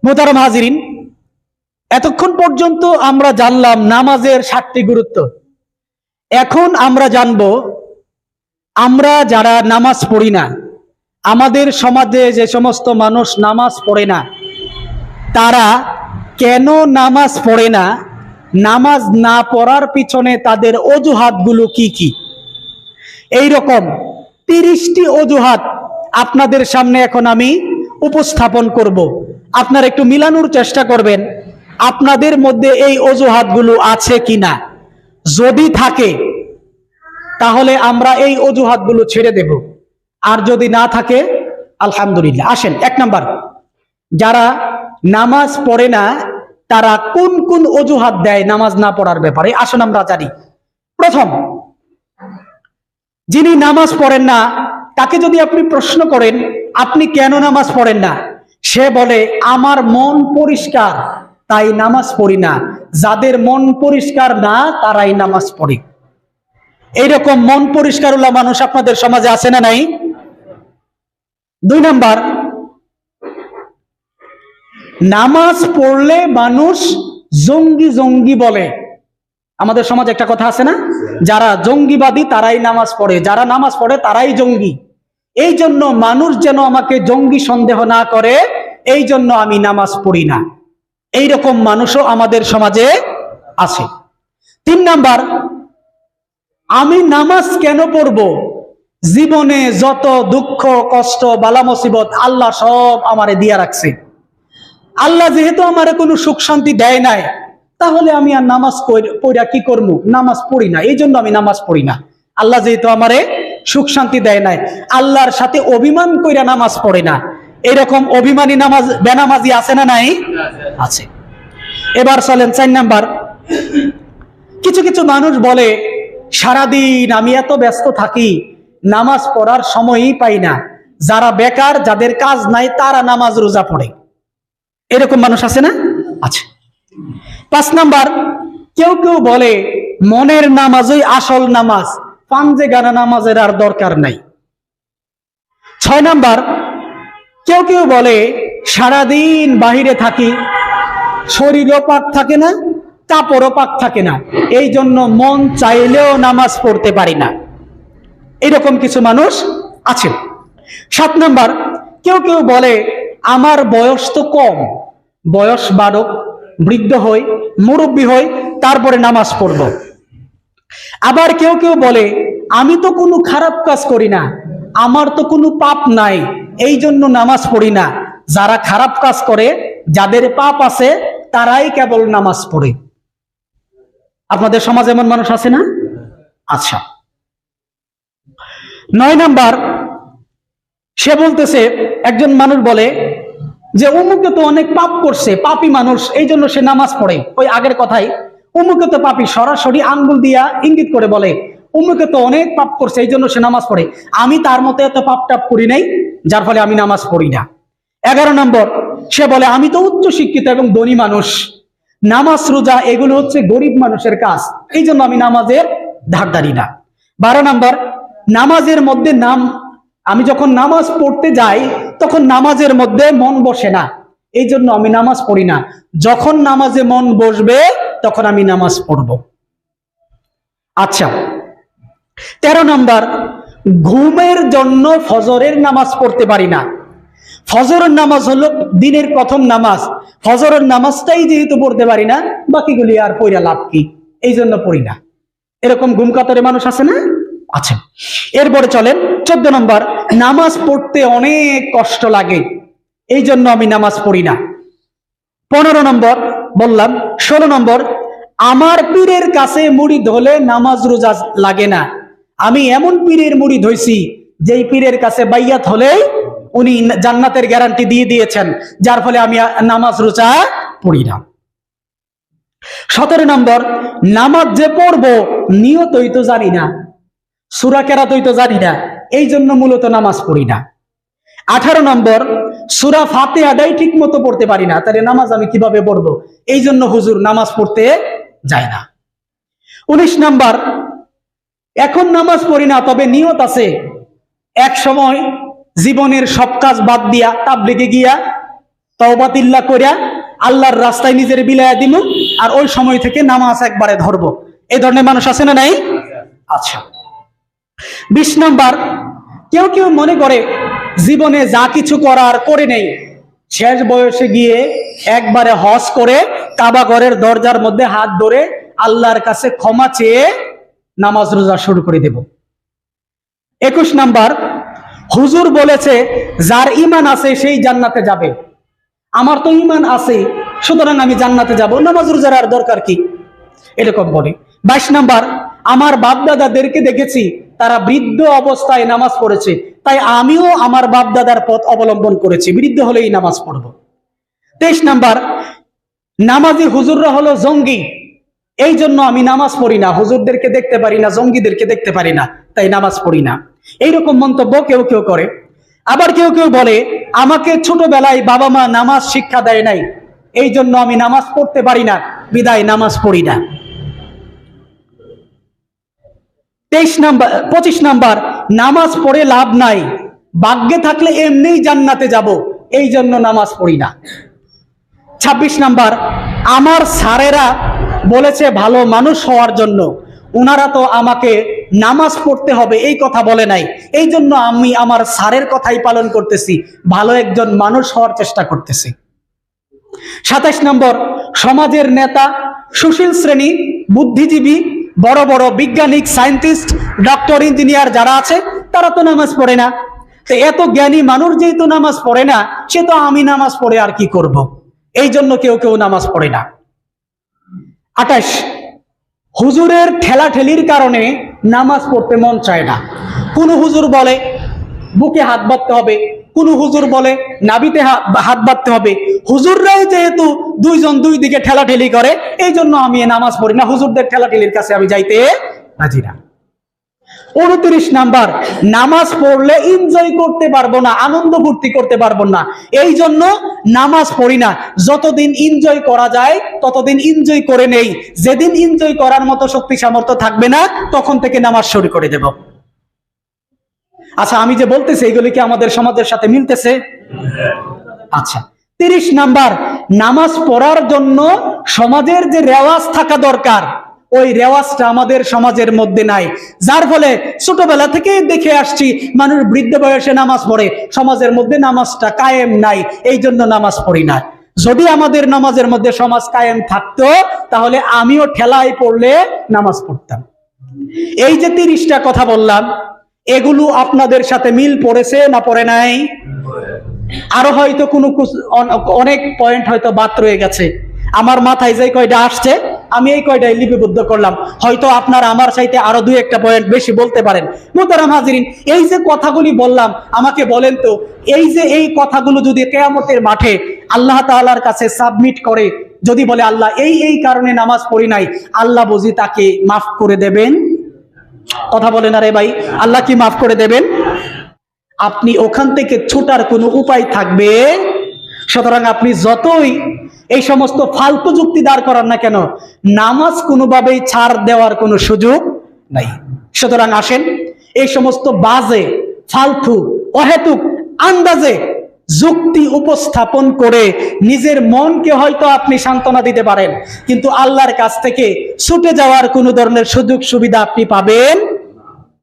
মোহতারাম হাজিরিন, এতক্ষণ পর্যন্ত আমরা জানলাম নামাজের 7টি গুরুত্ব। এখন আমরা জানব, আমরা যারা নামাজ পড়ি না, আমাদের সমাজে যে সমস্ত মানুষ নামাজ পড়ে না, তারা কেন নামাজ পড়ে না, নামাজ না পড়ার পিছনে তাদের অজুহাতগুলো কি কি। এইরকম 30টি অজুহাত আপনাদের সামনে এখন আমি উপস্থাপন করব। আপনারা একটু মিলানোর চেষ্টা করবেন আপনাদের মধ্যে এই অজুহাতগুলো আছে কিনা। যদি থাকে তাহলে আমরা এই অজুহাতগুলো ছেড়ে দেব, আর যদি না থাকে আলহামদুলিল্লাহ। আসেন, 1 নাম্বার, যারা নামাজ পড়ে না তারা কোন কোন অজুহাত দেয় নামাজ না পড়ার ব্যাপারে। আসুন আমরা জানি। প্রথম, যিনি নামাজ পড়েন না তাকে যদি আপনি প্রশ্ন করেন আপনি কেন নামাজ পড়েন না, সে বলে আমার মন পরিষ্কার তাই নামাজ পড়ি না। যাদের মন পরিষ্কার না তারাই নামাজ পড়ে। এইরকম মন পরিষ্কার হলো মানুষ আপনাদের সমাজে আছে না নাই? 2 নাম্বার, নামাজ পড়লে মানুষ জঙ্গি জঙ্গি বলে। আমাদের সমাজে একটা কথা আছে না, যারা জঙ্গিবাদী তারাই নামাজ পড়ে, যারা নামাজ পড়ে তারাই জঙ্গি। এই জন্য মানুষ যেন আমাকে জঙ্গি সন্দেহ না করে, এই জন্য আমি নামাজ পড়ি না। এইরকম মানুষও আমাদের সমাজে আছে। 3 নাম্বার, আমি নামাজ কেন পড়ব, জীবনে যত দুঃখ কষ্ট বালা মুসিবত আল্লাহ সব আমারে দিয়া রাখছে। আল্লাহ যেহেতু আমারে কোনো সুখ শান্তি দেয় নাই, তাহলে আমি আর নামাজ পড়া কি করবো, নামাজ পড়ি না, এই জন্য আমি নামাজ পড়ি না। আল্লাহ যেহেতু আমারে সুখ শান্তি দেয় নাই, আল্লাহর সাথে অভিমান কইরা নামাজ পড়ে না। এরকম অভিমানী নামাজ বেনামাজি আছে না নাই? আছে। এবার চলেন 4 নাম্বার, কিছু কিছু মানুষ বলে সারাদিন আমি এত ব্যস্ত থাকি নামাজ পড়ার সময়ই পাই না। যারা বেকার, যাদের কাজ নাই, তারা নামাজ রোজা পড়ে। এরকম মানুষ আছে না? আছে। 5 নাম্বার, কেউ কেউ বলে মনের নামাজই আসল নামাজ, পাঞ্জে গানা নামাজের আর দরকার নাই। 6 নাম্বার, কেউ কেউ বলে সারাদিন বাহিরে থাকি, শরীরও পাক থাকে না, কাপড়ও পাক থাকে না, এই জন্য মন চাইলেও নামাজ পড়তে পারি না। এরকম কিছু মানুষ আছে। 7 নাম্বার, কেউ কেউ বলে আমার বয়স তো কম, বয়স বাড়ুক, বৃদ্ধ হই, মুরব্বী হই, তারপরে নামাজ পড়ব। আবার কেউ কেউ বলে আমি তো কোনো খারাপ কাজ করি না, আমার তো কোনো পাপ নাই, এই জন্য নামাজ পড়ি না। যারা খারাপ কাজ করে, যাদের পাপ আছে, তারাই কেবল নামাজ পড়ে। আপনাদের সমাজে এমন মানুষ আছে না? আচ্ছা। 9 নাম্বার, সে বলতেছে, একজন মানুষ বলে যে অমুকে তো অনেক পাপ করছে, পাপী মানুষ, এই জন্য সে নামাজ পড়ে। ওই আগের কথাই, অমুকে তো পাপী, সরাসরি আঙ্গুল দিয়া ইঙ্গিত করে বলে অমুকে তো অনেক পাপ করছে, এই জন্য সে নামাজ পড়ে। আমি তার মতো এত পাপ টাপ করি নাই, যার ফলে আমি নামাজ পড়ি না। 11 নম্বর, সে বলে আমি তো উচ্চ শিক্ষিত এবং ধনী মানুষ, নামাজ রোজা এগুলো হচ্ছে গরিব মানুষের কাজ, এই জন্য আমি নামাজের ধার ধারি না। 12 নম্বর, নামাজের মধ্যে আমি যখন নামাজ পড়তে যাই তখন নামাজের মধ্যে মন বসে না, এই জন্য আমি নামাজ পড়ি না। যখন নামাজে মন বসবে তখন আমি নামাজ পড়ব। আচ্ছা। 13 নম্বর, ঘুমের জন্য ফজরের নামাজ পড়তে পারি না। ফজরের নামাজ হলো দিনের প্রথম নামাজ, ফজরের নামাজটাই যেহেতু পড়তে পারি না, বাকিগুলি আর পড়া লাভ কি, এই জন্য পড়ি না। এরকম ঘুম কাতরে মানুষ আছে না? আছে। এরপরে চলেন 14 নম্বর, নামাজ পড়তে অনেক কষ্ট লাগে, এই জন্য আমি নামাজ পড়ি না। 15 নম্বর বললাম। 16 নম্বর, আমার পীরের কাছে মুরিদ হলে নামাজ রোজা লাগে না। আমি এমন পীরের মুরিদ হইছি যেই পীরের কাছে বাইয়াত হলে উনি জান্নাতের গ্যারান্টি দিয়ে দিয়েছেন, যার ফলে আমি নামাজ রোজা পড়ি না। 17 নম্বর, নামাজ যে পড়বো নিয়তই তো জানি না, সূরা কেরাতই তো জানি না, এই জন্য মূলত নামাজ পড়ি না। 18 নম্বর, সূরা ফাতিহাটাই ঠিক মতো পড়তে পারি না, তাহলে নামাজ আমি কিভাবে পড়বো, এই জন্য হুজুর নামাজ পড়তে যায় না। 19 নম্বর, এখন নামাজ পড়ি না, তবে নিয়ত আছে এক সময় জীবনের সব কাজ বাদ দিয়া তাবলীগে গিয়া তওবাতিল্লাহ কইরা আল্লাহর রাস্তায় নিজের বিলায়া দিমু, আর ওই সময় থেকে নামাজ একবারে ধরবো। এই ধরনের মানুষ আছে না নাই? আচ্ছা, 20 নাম্বার, কেউ কেউ মনে করে জীবনে যা কিছু করার করে নেই, শেষ বয়সে গিয়ে একবারে হজ করে কাবা ঘরের দরজার মধ্যে হাত ধরে আল্লাহর কাছে ক্ষমা চেয়ে নামাজ রোজা শুরু করে দেব। 21 নাম্বার, হুজুর বলেছে যার ঈমান আছে সেই জান্নাতে যাবে, আমার তো ঈমান আছে সুতরাং আমি জান্নাতে যাব, নামাজ রোজার আর দরকার কি, এরকম বলে। 22 নাম্বার, আমার বাপ দাদাদেরকে দেখেছি তারা বৃদ্ধ অবস্থায় নামাজ পড়েছে, তাই আমিও আমার বাপ দাদার পথ অবলম্বন করেছি, বৃদ্ধ হলেই নামাজ পড়ব। 23 নাম্বার, নামাজি হুজুররা হলো জঙ্গি, এই জন্য আমি নামাজ পড়ি না, হুজুরদেরকে দেখতে পারি না, জঙ্গিদেরকে দেখতে পারি না, তাই নামাজ পড়ি না। এইরকম মন্তব্য কেউ কেউ করে। আবার কেউ কেউ বলে আমাকে ছোটবেলায় বাবা মা নামাজ শিক্ষা দেয় নাই, এই জন্য আমি নামাজ পড়তে পারি না, বিদায় নামাজ পড়ি না। 25 নাম্বার, নামাজ পড়ে লাভ নাই, ভাগ্যে থাকলে এমনিই জান্নাতে যাব, এই জন্য নামাজ পড়ি না। 26 নাম্বার, আমার স্যারেরা বলেছে ভালো মানুষ হওয়ার জন্য, ওনারা তো আমাকে নামাজ পড়তে হবে এই কথা বলে নাই, এই জন্য আমি আমার স্যারের কথাই পালন করতেছি, ভালো একজন মানুষ হওয়ার চেষ্টা করতেছি। 27 নম্বর, সমাজের নেতা, সুশীল শ্রেণী, বুদ্ধিজীবী, বড় বড় বিজ্ঞানিক, সায়েন্টিস্ট, ডক্টর, ইঞ্জিনিয়ার যারা আছে তারা তো নামাজ পড়ে না, তো এত জ্ঞানী মানুষ যেহেতু নামাজ পড়ে না, সে তো আমি নামাজ পড়ে আর কি করব, এই জন্য কেউ কেউ নামাজ পড়ে না। 28, হুজুরের ঠেলাঠেলির কারণে নামাজ পড়তে মন চায় না। কোন হুজুর বলে বুকে হাত বাঁধতে হবে, কোন হুজুর বলে নাভিতে হাত বাঁধতে হবে, হুজুররাই যেহেতু দুইজন দুই দিকে ঠেলাঠেলি করে, এই জন্য আমি নামাজ পড়ি না, হুজুরদের ঠেলাঠেলির কাছে আমি যাইতে রাজি না। 29 নাম্বার, নামাজ পড়লে এনজয় করতে পারবো না, আনন্দ ফুর্তি করতে পারবো না, এই জন্য নামাজ পড়ি না, যতদিন এনজয় করা যায় ততদিন এনজয় করে নেই, যেদিন এনজয় করার মতো শক্তি সামর্থ্য থাকবে না তখন থেকে নামাজ শুরু করে দেব। আচ্ছা, আমি যে বলতেছি এগুলি কি আমাদের সমাজের সাথে মিলতেছে? আচ্ছা, 30 নাম্বার, নামাজ পড়ার জন্য সমাজের যে রেওয়াজ থাকা দরকার ওই রেওয়াজটা আমাদের সমাজের মধ্যে নাই, যার ফলে ছোটবেলা থেকে দেখে আসছি মানুষ বৃদ্ধ বয়সে নামাজ পড়ে, সমাজের মধ্যে নামাজটা কায়েম নাই, এই জন্য নামাজ পড়ি না। যদি আমাদের নামাজের মধ্যে সমাজ কায়েম থাকতো তাহলে আমিও ঠেলায় পড়লে নামাজ পড়তাম। এই যে 30টা কথা বললাম, এগুলো আপনাদের সাথে মিল পড়েছে না পড়ে নাই? আরো হয়তো কোনো অনেক পয়েন্ট হয়তো বাদ রয়ে গেছে, আমার মাথায় যে কয়টা আসছে আমি এই কয়টাই লিপিবদ্ধ করলাম, হয়তো আপনারা আমার চাইতে আরো 2-1টা পয়েন্ট বেশি বলতে পারেন। মুহতারাম হাজিরিন, এই যে কথাগুলি বললাম, আমাকে বলেন তো এই যে এই কথাগুলো যদি কিয়ামতের মাঠে আল্লাহ তাআলার কাছে সাবমিট করে, যদি বলে আল্লাহ এই কারণে নামাজ পড়ি নাই, আল্লাহ বুঝি তাকে মাফ করে দেবেন? কথা বলেন আরে ভাই, আল্লাহ কি মাফ করে দেবেন? আপনি ওখান থেকে ছুটার কোনো উপায় থাকবে? সুতরাং আপনি যতই এই সমস্ত ফালতু যুক্তি দাঁড় করান না কেন, নামাজ কোনোভাবেই ছাড় দেওয়ার কোনো সুযোগ নাই। সুতরাং আসেন, এই সমস্ত বাজে, ফালতু, অহেতুক আন্দাজে যুক্তি উপস্থাপন করে নিজের মনকে হয়তো আপনি সান্ত্বনা দিতে পারেন, কিন্তু আল্লাহর কাছ থেকে ছুটে যাওয়ার কোনো ধরনের সুযোগ সুবিধা আপনি পাবেন